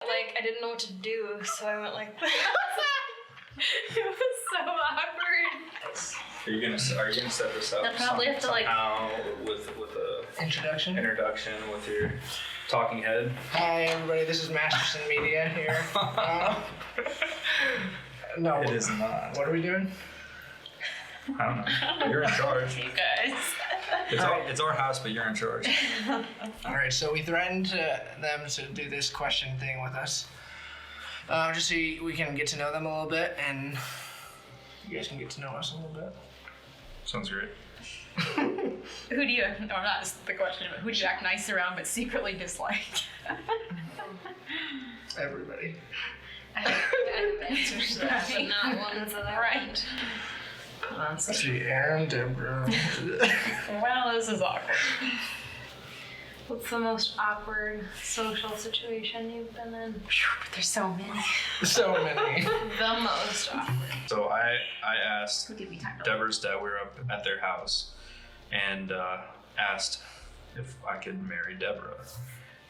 Like, I didn't know what to do, so I went like this. It was so awkward. Are you gonna set this up? They'll probably have to somehow with a introduction with your talking head. Hi everybody, this is Masterson Media here. No, it is not. What are we doing? I don't know. You're in charge. You guys. It's our house, but you're in charge. All right, so we threatened them to do this question thing with us, just so we can get to know them a little bit, and you guys can get to know us a little bit. Sounds great. Who do you, or not just the question, but who do you act nice around but secretly dislike? Everybody. I have answers to that, but not ones that I Right. Let's see, Aaron, Deborah. Well, this is awkward. What's the most awkward social situation you've been in? But there's so many. So many. The most awkward. So I asked Who give me time to Deborah's dad. We were up at their house, and asked if I could marry Deborah,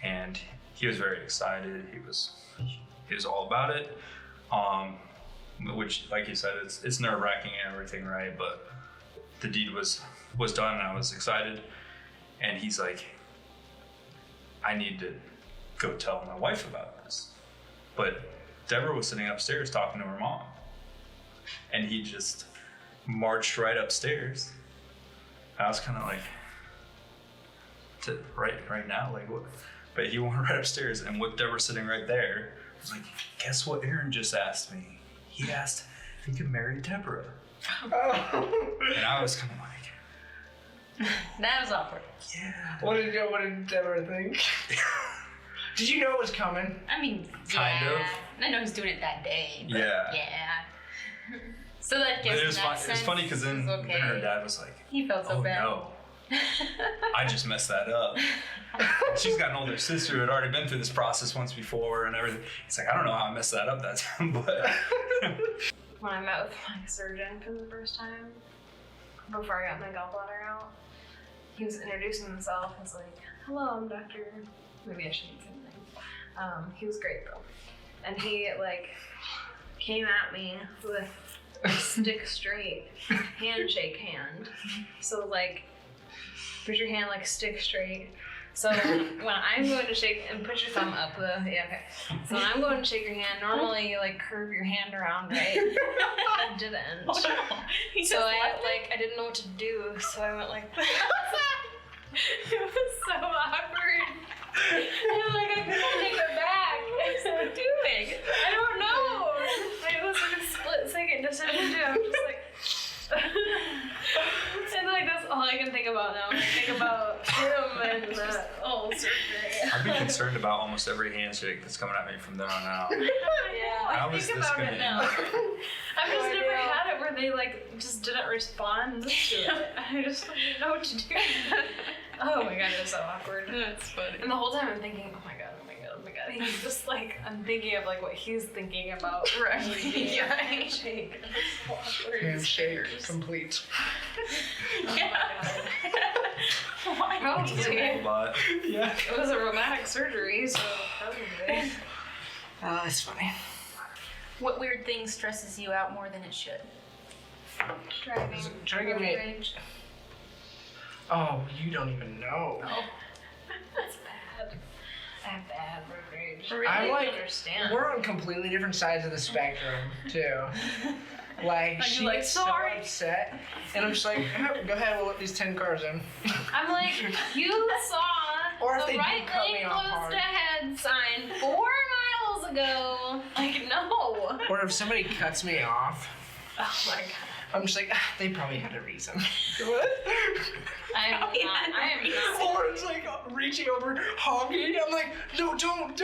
and he was very excited. He was all about it. Which, like you said, it's nerve-wracking and everything, right? But the deed was done, and I was excited. And he's like, I need to go tell my wife about this. But Deborah was sitting upstairs talking to her mom, and he just marched right upstairs. I was kind of like, right now, like what? But he went right upstairs, and with Deborah sitting right there, I was like, guess what Aaron just asked me? He asked if he could marry Deborah. Oh. And I was kind of like, That was awkward. yeah. What did Deborah think? Did you know it was coming? I mean, Kind yeah. of. I know he's doing it that day. But Yeah. Yeah. So that But gives it was that fun. It was sense funny because then okay. her dad was like, He felt so oh bad. no, I just messed that up. She's got an older sister who had already been through this process once before and everything. He's like, I don't know how I messed that up that time, but. When I met with my surgeon for the first time, before I got my gallbladder out, he was introducing himself as like, hello, I'm Dr. Maybe I shouldn't say anything. He was great though. And he like came at me with a stick straight handshake hand. So like, put your hand like stick straight. So when I'm going to shake, and put your thumb up, yeah, okay. So when I'm going to shake your hand, normally you like curve your hand around, right? I didn't. Oh, no. He So just I left it? I didn't know what to do, so I went like this. It was so awkward. And like I couldn't take it back. What was I doing? I don't know. It was like a split second decision too. I'm just like and like that's all I can think about now. I think about him and the whole surgery. I'd be concerned about almost every handshake that's coming at me from then on out. Yeah, How I is think this about gonna it now. end? I've just never had it where they like just didn't respond to it. I just didn't know what to do. Oh my god, it was so awkward. That's funny. And the whole time I'm thinking, oh my god, oh my god, oh my god. He's just like, I'm thinking of like what he's thinking about. Right. Yeah, handshake. It's so awkward. Handshake complete. Yeah. Why Oh, would you It's do a it? robot. Yeah. It was a robotic surgery, so probably. Oh, that's funny. What weird thing stresses you out more than it should? Driving. Try to give road me- rage. Oh, you don't even know. Oh. That's bad. I have bad road rage. Really? I'm like, understand. we're on completely different sides of the spectrum, too. Like, Are you she like, gets so sorry? upset, and I'm just like, go ahead, we'll let these 10 cars in. I'm like, you saw Or if they the do right cut me lane off closed hard. ahead sign 4 miles ago. Like, no. Or if somebody cuts me off, Oh my god. I'm just like, they probably had a reason. What? I am not. I am not. Or it's like reaching over, honking. I'm like, no, don't.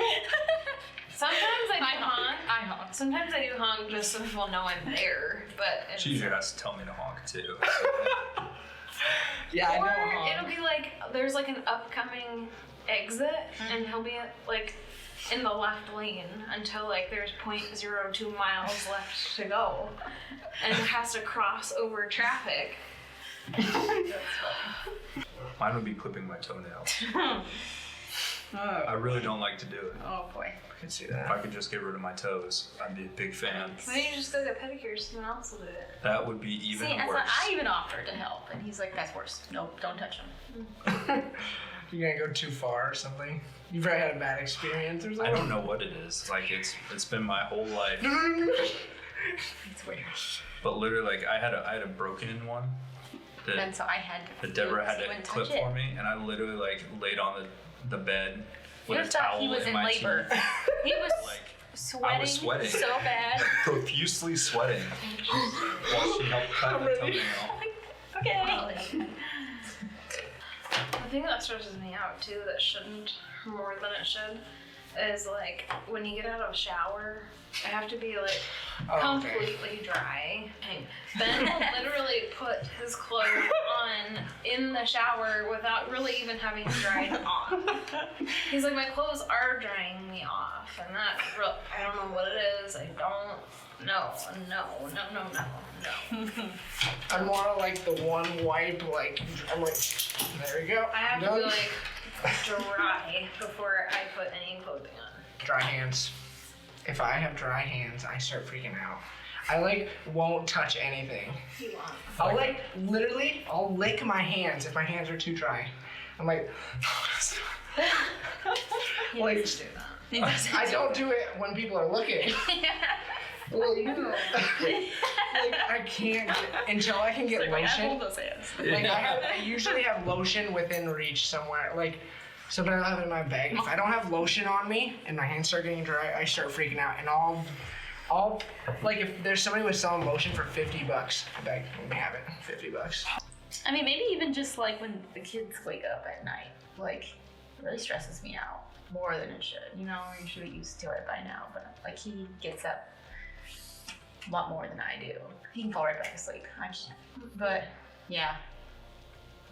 Sometimes I do I honk. honk. I honk. Sometimes I do honk just so people know I'm there. But it's, She usually has to tell me to honk too. Yeah, I or know. it'll be like there's like an upcoming exit, and he'll be like in the left lane until like there's 0.02 miles left to go, and has to cross over traffic. That's funny. Mine would be clipping my toenails. Oh. I really don't like to do it. Oh boy. could see If that. I could just get rid of my toes, I'd be a big fan. Why don't you just go get pedicures? Someone else will do it. That would be even See, worse. I even offered to help, and he's like, "That's worse. Nope, don't touch him." You're gonna go too far or something. You've probably had a bad experience or something. I don't know what it is. Like it's been my whole life. It's weird. But literally, like I had a broken in one And that, so I had to. that Deborah had he to wouldn't clip touch it. for me, and I literally like laid on the bed with You a thought towel he was in my labor. teeth. He was Like sweating, I was sweating. so bad. profusely sweating while she helped cut the toenail. Okay. The thing that stresses me out too, that shouldn't more than it should, is like when you get out of a shower, I have to be like completely dry. And Ben will literally put his clothes on in the shower without really even having dried off. He's like, my clothes are drying me off, and that real. I don't know what it is. I don't. No. I'm more like the one wipe, like, I'm like, there we go. I have to done. be like dry before I put any clothing on. Dry hands. If I have dry hands, I start freaking out. I like won't touch anything. You want. I'll like literally, I'll lick my hands if my hands are too dry. I'm like, He Like- needs to do that. I don't do it when people are looking. Like, I can't get, until I can get Like, I lotion. hold those hands. Like I usually have lotion within reach somewhere. Like sometimes I have it in my bag. If I don't have lotion on me and my hands start getting dry, I start freaking out. And I'll like if there's somebody was selling lotion for $50, I'm like, let me have it. $50. I mean, maybe even just like when the kids wake up at night, like, it really stresses me out more than it should. You know, you should be used to it by now, but like he gets up a lot more than I do. He can fall right back asleep. I can't. But yeah,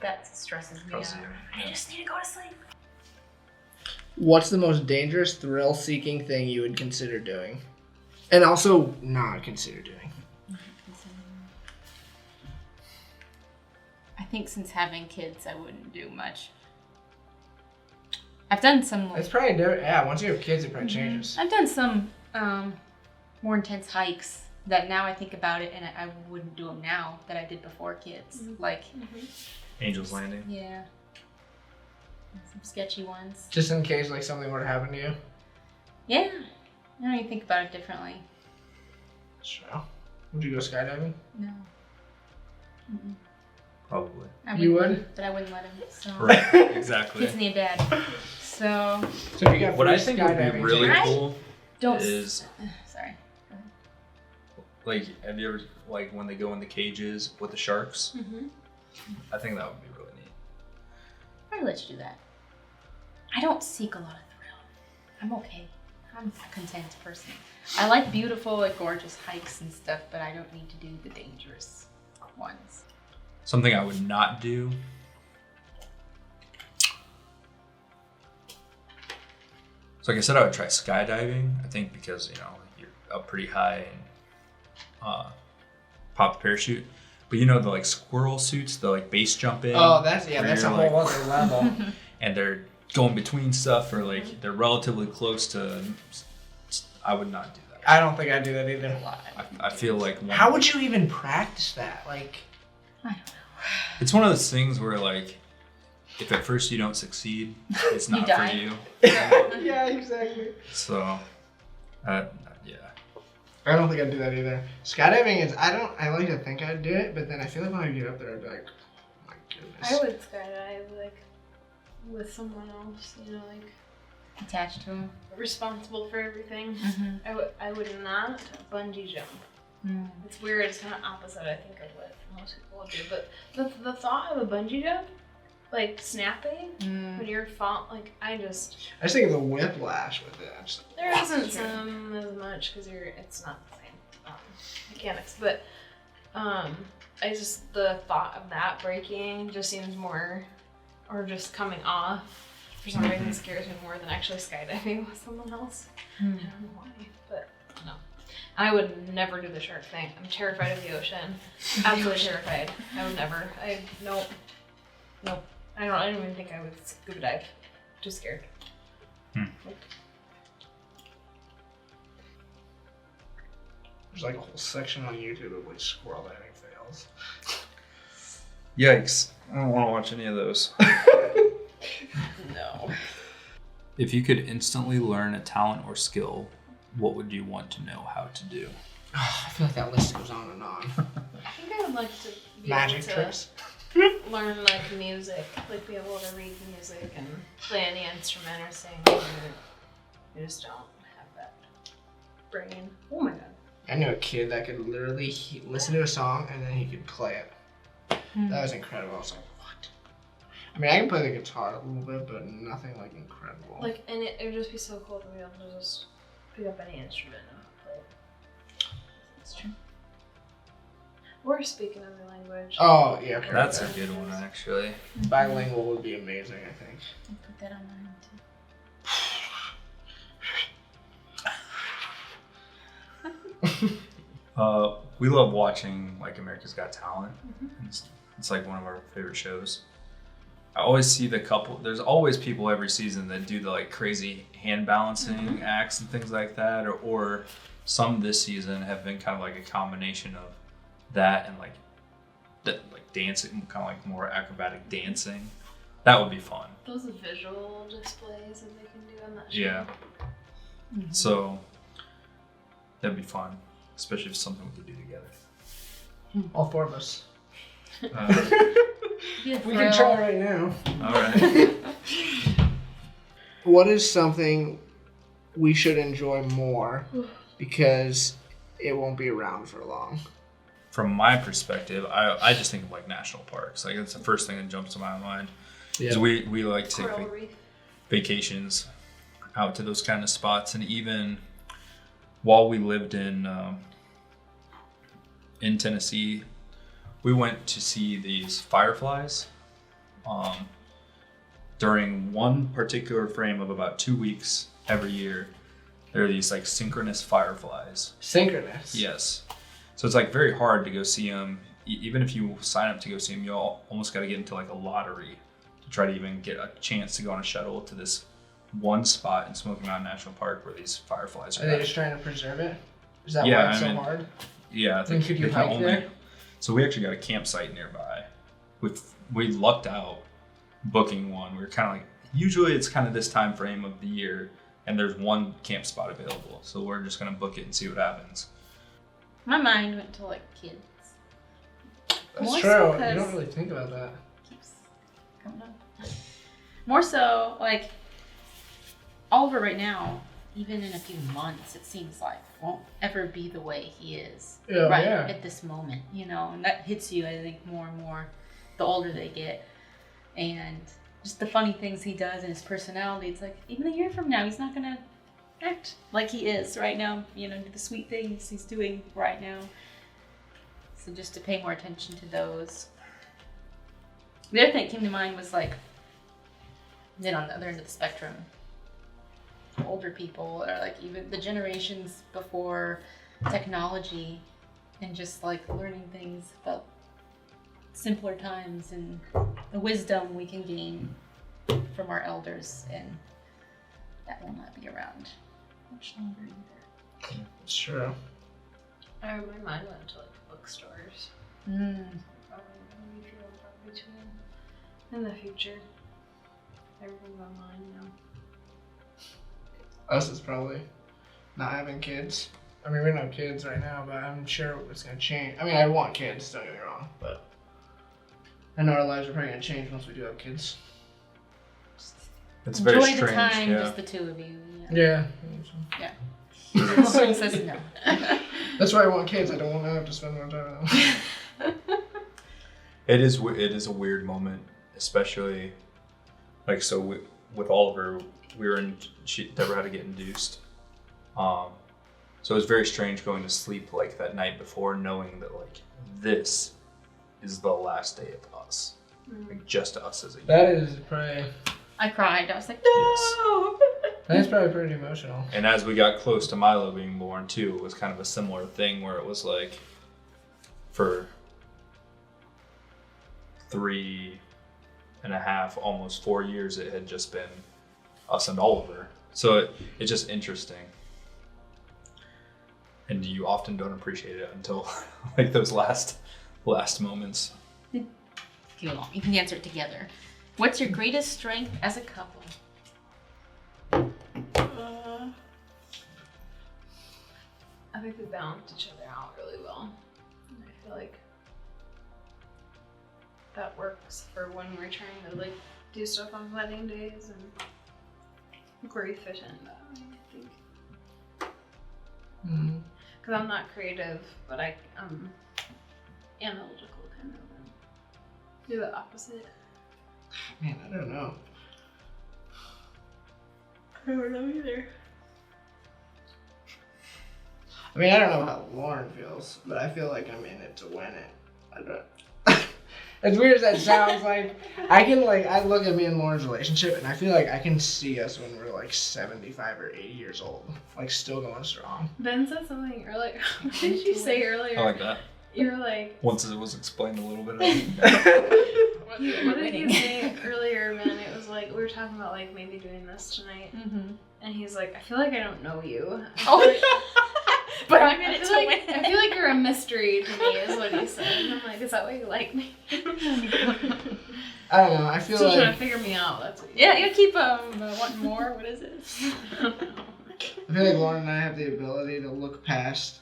that stresses me out. Crazy, I just need to go to sleep. What's the most dangerous, thrill-seeking thing you would consider doing? And also not consider doing. I think since having kids, I wouldn't do much. I've done some. It's probably different. Yeah, once you have kids, it probably changes. I've done some more intense hikes that now I think about it, and I wouldn't do them now that I did before kids. Like, Angel's Landing. yeah, some sketchy ones. Just in case like something were to happen to you. Yeah, I don't even think about it differently. So, would you go skydiving? No. Probably. I You wouldn't, would? but I wouldn't let him. So Right. Exactly. kids need a dad. So So if you got What I free think would be skydiving really tickets- cool don't. is Sorry. like, have you ever like when they go in the cages with the sharks? Mm-hmm. I think that would be really neat. I'd let you do that. I don't seek a lot of thrill. I'm okay. I'm a content person. I like beautiful, like gorgeous hikes and stuff, but I don't need to do the dangerous ones. Something I would not do. So like I said, I would try skydiving. I think because you're up pretty high and pop the parachute. But the like squirrel suits, the like base jumping. Oh, that's where that's a you're, whole other level. and they're going between stuff, or like they're relatively close to. I would not do that. I don't think I'd do that either. I feel like How would you even practice that? Like, I don't know. it's one of those things where like if at first you don't succeed, it's You not die. for you. yeah, exactly. So, yeah. I don't think I'd do that either. Skydiving is, I like to think I'd do it, but then I feel like when I get up there, I'd be like, oh my goodness. I would skydive like with someone else, like Attached to him. responsible for everything. Mm-hmm. I would not bungee jump. Mm. It's weird. It's kind of opposite, I think, of what most people do. But the thought of a bungee jump, like snapping when you're falling, like I just think of the whiplash with it. there isn't some as much because it's not the same mechanics, but I just the thought of that breaking just seems more, or just coming off for some reason scares me more than actually skydiving with someone else. I don't know why, but no. I would never do the shark thing. I'm terrified of the ocean. Absolutely terrified. I would never. Nope. I don't even think I would scuba dive. Too scared. There's like a whole section on YouTube of like squirrel diving fails. Yikes. I don't want to watch any of those. No. If you could instantly learn a talent or skill, what would you want to know how to do? I feel like that list goes on and on. I think I would like to be Magic able to tricks. learn like music, like be able to read music and play any instrument or sing. I just don't have that brain. Oh my god. I knew a kid that could literally listen to a song and then he could play it. That was incredible. I was like, what? I mean, I can play the guitar a little bit, but nothing like incredible. Like, and it would just be so cool to be able to just pick up any instrument and play it. That's true. Or speak another language. Oh, yeah. Okay. That's a good one, actually. Bilingual would be amazing, I think. I'll put that on mine too. We love watching like America's Got Talent. It's like one of our favorite shows. I always see the couple. There's always people every season that do the like crazy hand balancing acts and things like that, or some this season have been kind of like a combination of that and like dancing, kind of like more acrobatic dancing. That would be fun. Those visual displays that they can do on that show. Yeah. So that'd be fun, especially if it's something we could do together. All four of us. Yeah, We can try right now. All right. What is something we should enjoy more because it won't be around for long? From my perspective, I just think of like national parks. Like it's the first thing that jumps to my mind. Because we like to take Coral reef. vacations out to those kind of spots, and even while we lived in Tennessee, we went to see these fireflies during one particular frame of about 2 weeks every year. There are these like synchronous fireflies. Synchronous. Yes. So it's like very hard to go see them. Even if you sign up to go see them, you almost got to get into like a lottery to try to even get a chance to go on a shuttle to this one spot in Smoky Mountain National Park where these fireflies are. Are they just trying to preserve it? Is that Yeah, why it's I so mean, hard? Yeah, I Then think could you they can hike only. there? So we actually got a campsite nearby. We lucked out booking one. We were kind of like, usually it's kind of this time frame of the year, and there's one camp spot available. So we're just gonna book it and see what happens. My mind went to like kids. That's More true. so You 'cause- don't really think about that. Keeps coming up. More so, like Oliver right now, even in a few months, it seems like won't ever be the way he is Yeah, right yeah. at this moment, you know, and that hits you, I think, more and more the older they get, and just the funny things he does and his personality. It's like even a year from now, he's not gonna act like he is right now, you know, do the sweet things he's doing right now. So just to pay more attention to those. The other thing that came to mind was like, then on the other end of the spectrum, older people, or like even the generations before technology, and just like learning things about simpler times and the wisdom we can gain from our elders, and that will not be around much longer either. It's true. My mind went to like bookstores. Probably in the future. Everything's online now. Us is probably not having kids. I mean, we don't have kids right now, but I'm sure it's gonna change. I mean, I want kids, don't get me wrong, but I know our lives are probably gonna change once we do have kids. It's Enjoy very the strange. time, Yeah. just the two of you. Yeah. Lauren says no. That's why I want kids. I don't want to have to spend more time with them. It is a weird moment, especially like with Oliver, Deborah had to get induced. So it was very strange going to sleep like that night before, knowing that like this is the last day of us, like just us as a That unit. is probably. I cried. I was like, no. That's probably pretty emotional. And as we got close to Milo being born too, it was kind of a similar thing where it was like for 3.5, almost 4 years, it had just been us and Oliver. So it's just interesting. and you often don't appreciate it until like those last moments. Keep it long. You can answer it together. What's your greatest strength as a couple? I think we balance each other out really well. And I feel like that works for when we're trying to like do stuff on wedding days, and we're efficient that way, I think. Because I'm not creative, but I'm analytical kind of. And do the opposite. Man, I don't know. I don't know either. I mean, I don't know how Lauren feels, but I feel like I'm in it to win it. I don't. As weird as that sounds, like I look at me and Lauren's relationship, and I feel like I can see us when we're like 75 or 80 years old, like still going strong. Ben said something earlier. What did you say earlier? I like that. You were like. Once it was explained a little bit. What did you say earlier, man? It was like we were talking about like maybe doing this tonight, and he's like, I feel like I don't know you. But I'm in I it feel to like win. I feel like you're a mystery to me, is what he said. And I'm like, is that why you like me? I don't know. I feel Still trying like to figure me out. That's what Yeah, you keep wanting more. What is it? I feel like Lauren and I have the ability to look past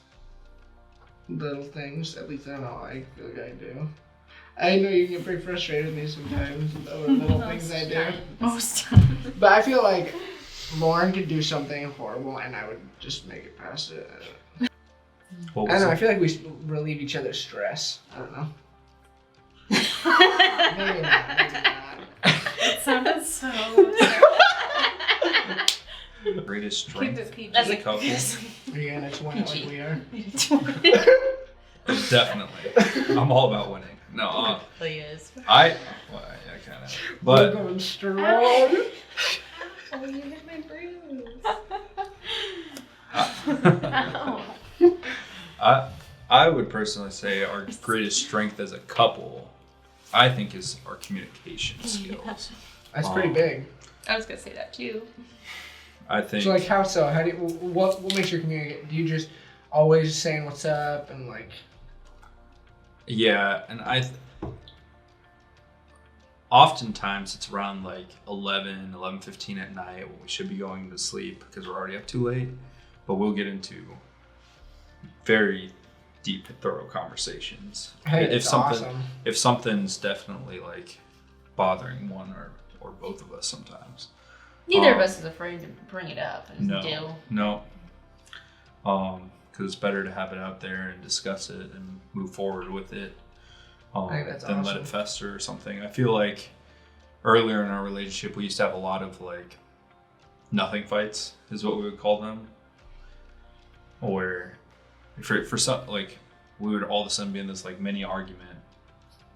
little things. At least I know I feel like I do. I know you can get pretty frustrated with me sometimes over little things I do. Most. But I feel like Lauren could do something horrible and I would just make it past it. What I was don't know. I it? feel like we relieve each other's stress. I don't know. Maybe not. It sounded so. The greatest strength Keep it PG. as a couple? Are you gonna win it like we are? Definitely. I'm all about winning. No, He is. I kind of. We're But going strong. Oh, you hit my bruise. I would personally say our greatest strength as a couple, I think, is our communication skills. That's pretty big. I was gonna say that too. I think. So like how so? How do you, what makes you communicate? Do you just always saying what's up and like? Yeah, and oftentimes it's around like 11:15 at night when we should be going to sleep because we're already up too late. But we'll get into very deep, thorough conversations. Hey, if it's something, awesome. if something's definitely like bothering one or both of us sometimes. Neither of us is afraid to bring it up and No, deal. no. Because it's better to have it out there and discuss it and move forward with it I think that's than let awesome. it fester or something. I feel like earlier in our relationship, we used to have a lot of like nothing fights, is what we would call them. Or for some, like we would all of a sudden be in this like mini argument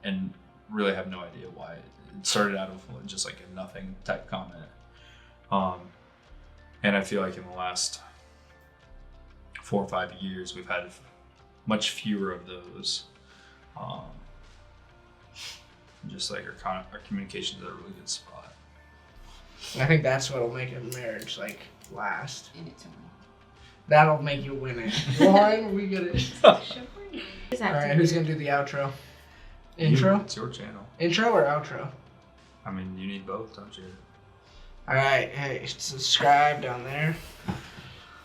and really have no idea why. It started out of just like a nothing type comment. And I feel like in the last 4 or 5 years, we've had much fewer of those. Just like our communication's at a really good spot. I think that's what'll make a marriage like last. In it to That'll make you win it. Lauren, we get it. win. All right, who's gonna do the outro? You, Intro? it's your channel. Intro or outro? I mean, you need both, don't you? All right, hey, subscribe down there.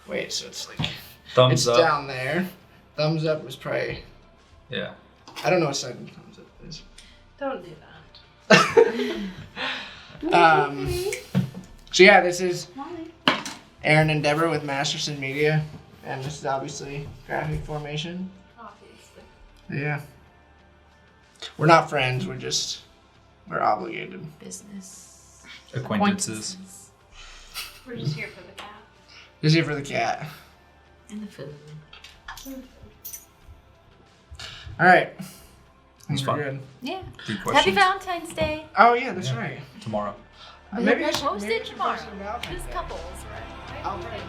Wait, so it's like Thumbs it's up. down there. Thumbs up was probably. Yeah. I don't know what side thumbs up is. Don't do that. So yeah, this is Aaron and Deborah with Masterson Media, and this is obviously Graphic Formation. Obviously. Yeah. We're not friends. We're obligated. Business. Acquaintances. We're just here for the cat. Just here for the cat. And the food. All right. It's We're fun. good. Yeah. Good Happy questions. Valentine's Day. Oh yeah, that's Yeah. right. Tomorrow. Maybe I We'll should post maybe I it should tomorrow. post it about Just that. couples, right? I'll pray.